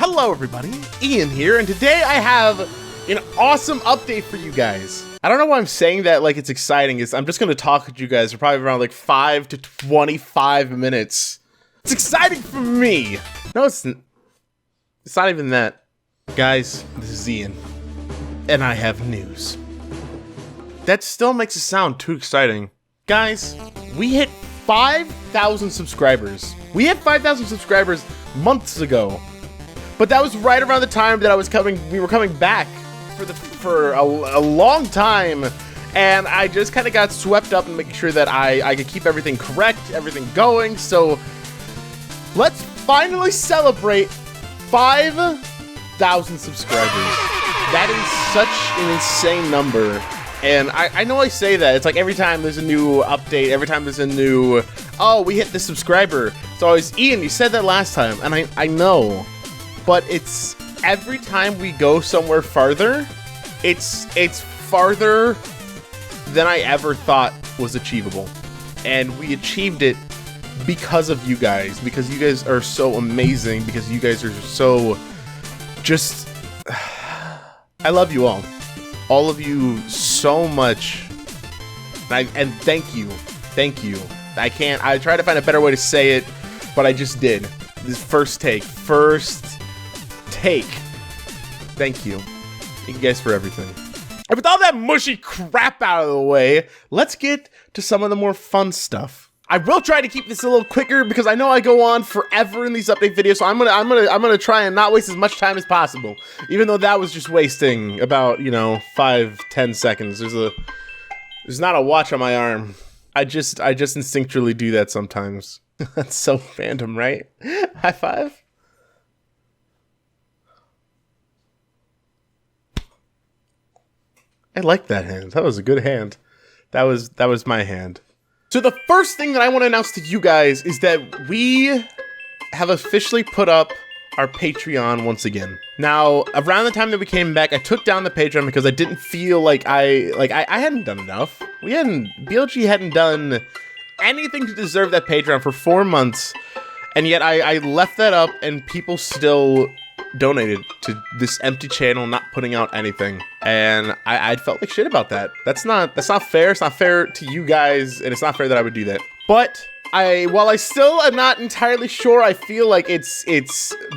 Hello everybody, Ian here, and today I have an awesome update for you guys. I don't know why I'm saying that like it's exciting. I'm just gonna talk with you guys for probably around like 5 to 25 minutes. It's exciting for me. No, it's not even that. Guys, this is Ian, and I have news. That still makes it sound too exciting. Guys, we hit 5,000 subscribers. We hit 5,000 subscribers months ago. But that was right around the time that we were coming back for a long time, and I just kind of got swept up in making sure that I could keep everything correct, everything going. So let's finally celebrate 5,000 subscribers. That is such an insane number, and I know I say that. It's like every time there's a new update, every time there's a new, oh, we hit the subscriber. It's always, Ian, you said that last time, and I know. But it's every time we go somewhere farther, it's farther than I ever thought was achievable. And we achieved it because of you guys, because you guys are so amazing, because you guys are so just, I love you all of you so much. And thank you. I tried to find a better way to say it, but I just did. This first take. Thank you guys for everything. And with all that mushy crap out of the way, let's get to some of the more fun stuff. I will try to keep this a little quicker because I know I go on forever in these update videos, so I'm gonna try and not waste as much time as possible. Even though that was just wasting about, 5-10 seconds. There's not a watch on my arm. I just instinctually do that sometimes. That's so random, right? High five. I like that hand. That was a good hand. That was my hand. So the first thing that I want to announce to you guys is that we have officially put up our Patreon once again. Now, around the time that we came back, I took down the Patreon because I didn't feel like I hadn't done enough. BLG hadn't done anything to deserve that Patreon for 4 months, and yet I left that up and people still donated to this empty channel, not putting out anything, and I felt like shit about that. That's not fair. It's not fair to you guys, and it's not fair that I would do that. But while I still am not entirely sure, I feel like it's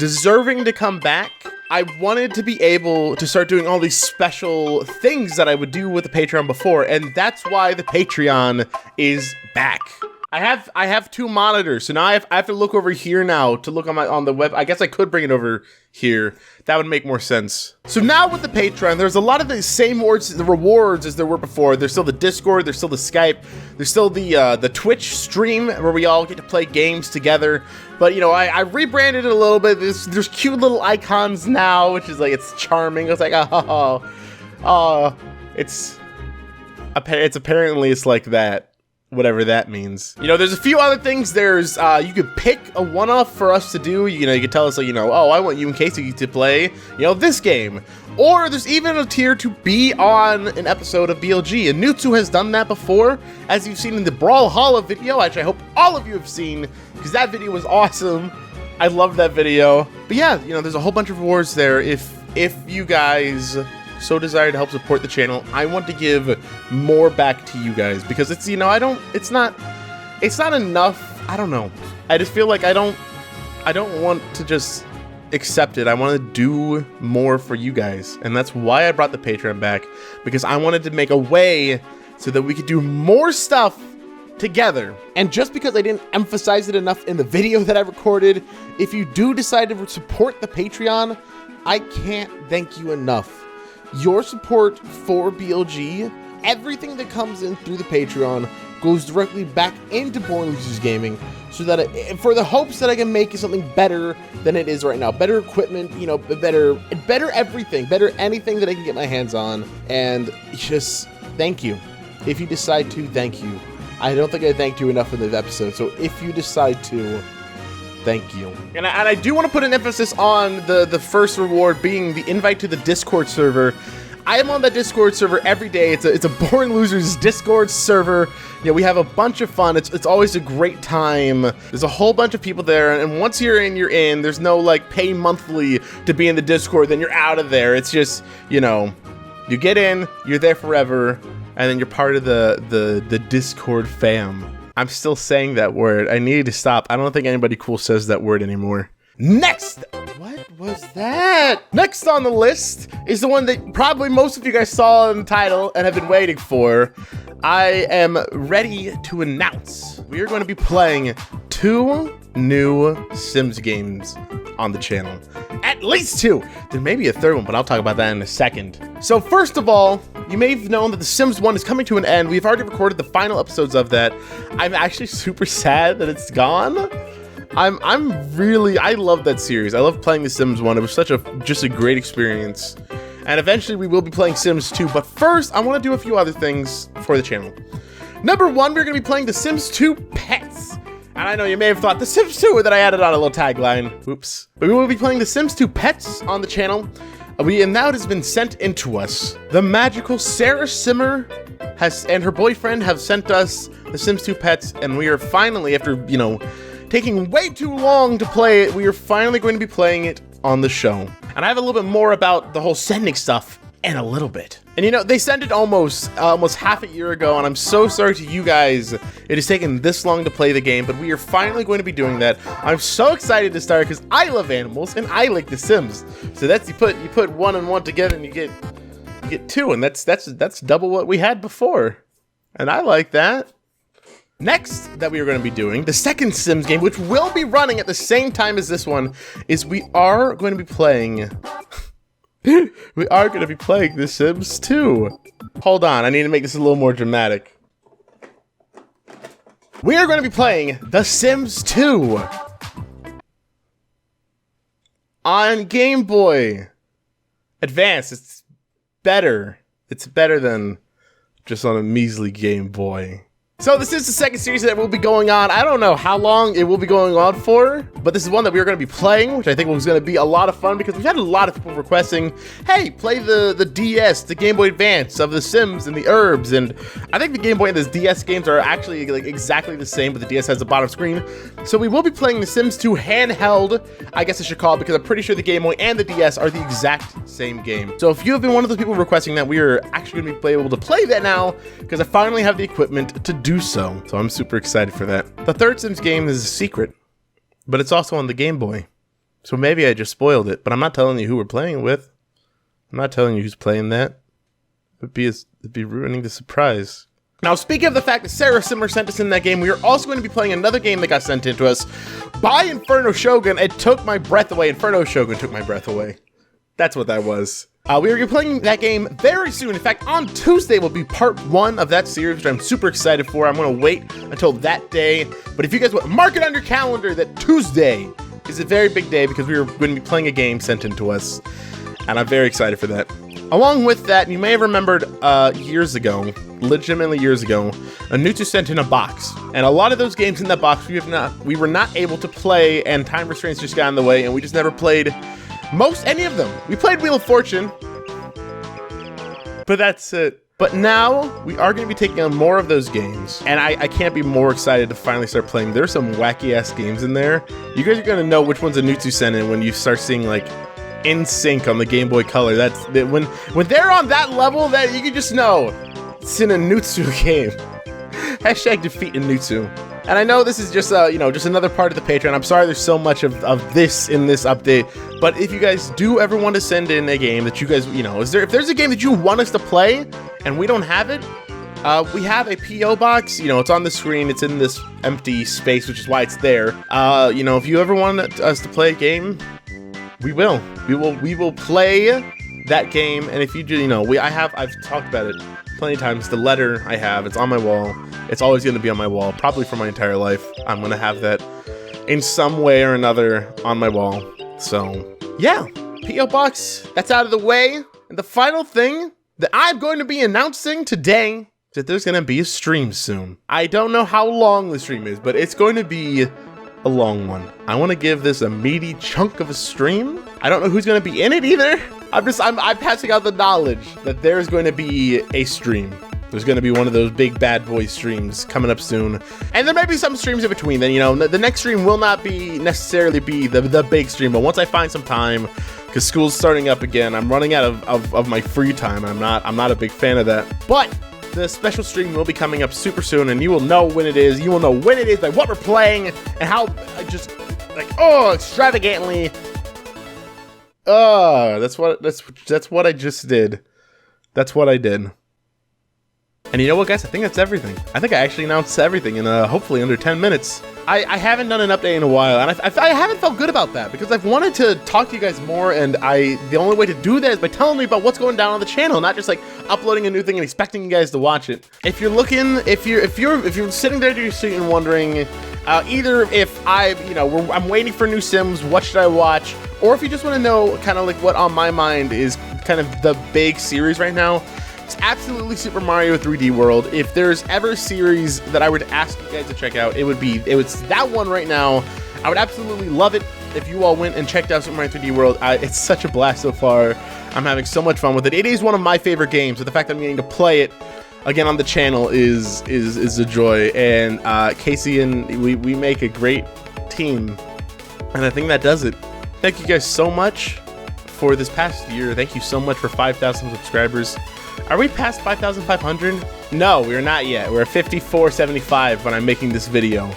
deserving to come back. I wanted to be able to start doing all these special things that I would do with the Patreon before, and that's why the Patreon is back. I have 2 monitors, so now I have to look over here now to look on the web. I guess I could bring it over here. That would make more sense. So now with the Patreon, there's a lot of the same rewards as there were before. There's still the Discord, there's still the Skype, there's still the Twitch stream where we all get to play games together. But I rebranded it a little bit. There's cute little icons now, which is like, it's charming. It's like, it's apparently it's like that. Whatever that means. There's a few other things. There's, you could pick a one-off for us to do. You could tell us, like, oh, I want you and Casey to play, this game. Or there's even a tier to be on an episode of BLG. And Nutsu has done that before, as you've seen in the Brawlhalla video, which I hope all of you have seen, because that video was awesome. I love that video. But yeah, there's a whole bunch of rewards there. If you guys so desire to help support the channel, I want to give more back to you guys, because it's it's not enough. I don't know. I just feel like I don't want to just accept it. I want to do more for you guys, and that's why I brought the Patreon back, because I wanted to make a way so that we could do more stuff together. And just because I didn't emphasize it enough in the video that I recorded, if you do decide to support the Patreon, I can't thank you enough. Your support for BLG, everything that comes in through the Patreon goes directly back into BornLosersGaming, so that for the hopes that I can make it something better than it is right now. Better equipment, better everything, better anything that I can get my hands on. And just thank you. If you decide to, thank you. I don't think I thanked you enough in this episode, so if you decide to, thank you. And I do want to put an emphasis on the first reward being the invite to the Discord server. I am on that Discord server every day. It's a Born Losers Discord server. You know, we have a bunch of fun. It's always a great time. There's a whole bunch of people there, and once you're in, you're in. There's no like pay monthly to be in the Discord, then you're out of there. It's just, you know, you get in, you're there forever, and then you're part of the Discord fam. I'm still saying that word. I need to stop. I don't think anybody cool says that word anymore. Next! What was that? Next on the list is the one that probably most of you guys saw in the title and have been waiting for. I am ready to announce we are going to be playing 2 new Sims games on the channel. At least 2. There may be a third one, but I'll talk about that in a second. So first of all, you may have known that The Sims 1 is coming to an end. We've already recorded the final episodes of that. I'm actually super sad that it's gone. I love that series. I love playing The Sims 1. It was just a great experience. And eventually we will be playing Sims 2, but first I want to do a few other things for the channel. Number 1, we're going to be playing The Sims 2 Pets. And I know you may have thought The Sims 2 that I added on a little tagline. Oops. But we will be playing The Sims 2 Pets on the channel. And now it has been sent into us. The magical Sarah Simmer and her boyfriend have sent us The Sims 2 Pets, and we are finally, after, you know, taking way too long to play it, we are finally going to be playing it on the show. And I have a little bit more about the whole sending stuff in a little bit. And you know, they sent it almost half a year ago, and I'm so sorry to you guys it has taken this long to play the game, but we are finally going to be doing that. I'm so excited to start because I love animals and I like The Sims. So that's you put 1 and 1 together and you get 2, and that's double what we had before. And I like that. Next that we are going to be doing, the second Sims game, which will be running at the same time as this one, is we are going to be playing The Sims 2. Hold on, I need to make this a little more dramatic. We are going to be playing The Sims 2 on Game Boy Advance. It's better. It's better than just on a measly Game Boy. So this is the second series that will be going on. I don't know how long it will be going on for, but this is one that we are going to be playing, which I think was going to be a lot of fun because we've had a lot of people requesting, hey, play the DS, the Game Boy Advance of The Sims and the Herbs, and I think the Game Boy and the DS games are actually like exactly the same, but the DS has a bottom screen. So we will be playing The Sims 2 handheld, I guess I should call it, because I'm pretty sure the Game Boy and the DS are the exact same game. So if you have been one of those people requesting that, we are actually going to be able to play that now because I finally have the equipment to do so I'm super excited for that. The third Sims game is a secret, but it's also on the Game Boy. So maybe I just spoiled it, but I'm not telling you who we're playing it with. I'm not telling you who's playing that. It'd be ruining the surprise. Now, speaking of the fact that Sarah Simmer sent us in that game, we are also going to be playing another game that got sent into us by Inferno Shogun. It took my breath away. Inferno Shogun took my breath away. That's what that was. We are going to be playing that game very soon. In fact, on Tuesday will be part 1 of that series, which I'm super excited for. I'm going to wait until that day. But if you guys want, mark it on your calendar that Tuesday is a very big day because we are going to be playing a game sent into us. And I'm very excited for that. Along with that, you may have remembered years ago, legitimately years ago, Anutu sent in a box. And a lot of those games in that box we were not able to play, and time restraints just got in the way, and we just never played any of them. We played Wheel of Fortune, but that's it. But now we are going to be taking on more of those games, and I can't be more excited to finally start playing. There's some wacky ass games in there. You guys are going to know which ones Anutu sent in when you start seeing like In Sync on the Game Boy Color. When they're on that level, that you can just know it's an Anutu game. Hashtag defeat Anutu. And I know this is just just another part of the Patreon. I'm sorry there's so much of this in this update, but if you guys do ever want to send in a game that you guys, if there's a game that you want us to play and we don't have it, we have a PO box. It's on the screen. It's in this empty space, which is why it's there. If you ever want us to play a game, we will. We will play that game. And if you do, I've talked about it plenty of times. The letter I have, it's on my wall. It's always going to be on my wall, probably for my entire life. I'm going to have that in some way or another on my wall. So, yeah, P.O. Box, that's out of the way. And the final thing that I'm going to be announcing today is that there's going to be a stream soon. I don't know how long the stream is, but it's going to be a long one. I want to give this a meaty chunk of a stream. I don't know who's going to be in it either. I'm passing out the knowledge that there's going to be a stream. There's going to be one of those big bad boy streams coming up soon. And there may be some streams in between. Then, you know, the next stream will not be necessarily be the big stream. But once I find some time, because school's starting up again, I'm running out of my free time. I'm not a big fan of that. But the special stream will be coming up super soon, and you will know when it is. You will know when it is, like what we're playing, and how just like extravagantly. That's what I just did. That's what I did. And you know what, guys? I think that's everything. I think I actually announced everything in hopefully under 10 minutes. I haven't done an update in a while, and I haven't felt good about that because I've wanted to talk to you guys more, and the only way to do that is by telling me about what's going down on the channel, not just like uploading a new thing and expecting you guys to watch it. If you're looking, if you're sitting there and wondering, either if I'm waiting for new Sims, what should I watch, or if you just want to know kind of like what on my mind is kind of the big series right now. It's absolutely Super Mario 3D World. If there's ever a series that I would ask you guys to check out, it was that one right now. I would absolutely love it if you all went and checked out Super Mario 3D World. It's such a blast so far. I'm having so much fun with it. It is one of my favorite games, so the fact that I'm getting to play it again on the channel is a joy. And Casey and we make a great team, and I think that does it. Thank you guys so much for this past year. Thank you so much for 5,000 subscribers. Are we past 5,500? No, we're not yet. We're at 5475 when I'm making this video.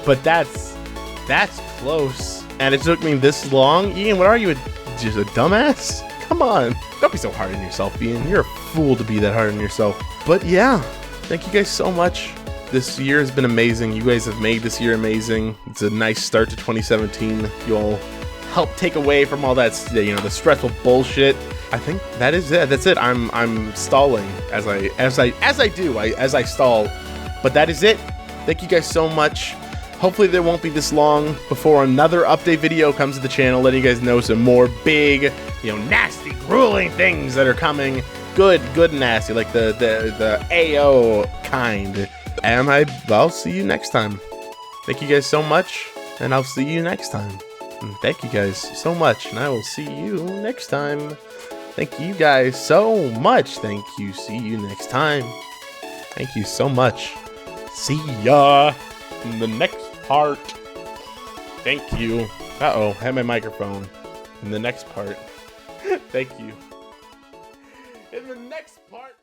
But that's close. And it took me this long. Ian, what are you, just a dumbass? Come on. Don't be so hard on yourself, Ian. You're a fool to be that hard on yourself. But yeah, thank you guys so much. This year has been amazing. You guys have made this year amazing. It's a nice start to 2017. You all help take away from all that, the stressful bullshit. I think that is it. That's it. I'm stalling as I stall, but that is it. Thank you guys so much. Hopefully there won't be this long before another update video comes to the channel, letting you guys know some more big, nasty, grueling things that are coming. Good and nasty, like the AO kind. And I'll see you next time. Thank you guys so much, and I'll see you next time. And thank you guys so much, and I will see you next time. Thank you guys so much. Thank you. See you next time. Thank you so much. See ya in the next part. Thank you. Uh-oh, I had my microphone. In the next part. Thank you. In the next part.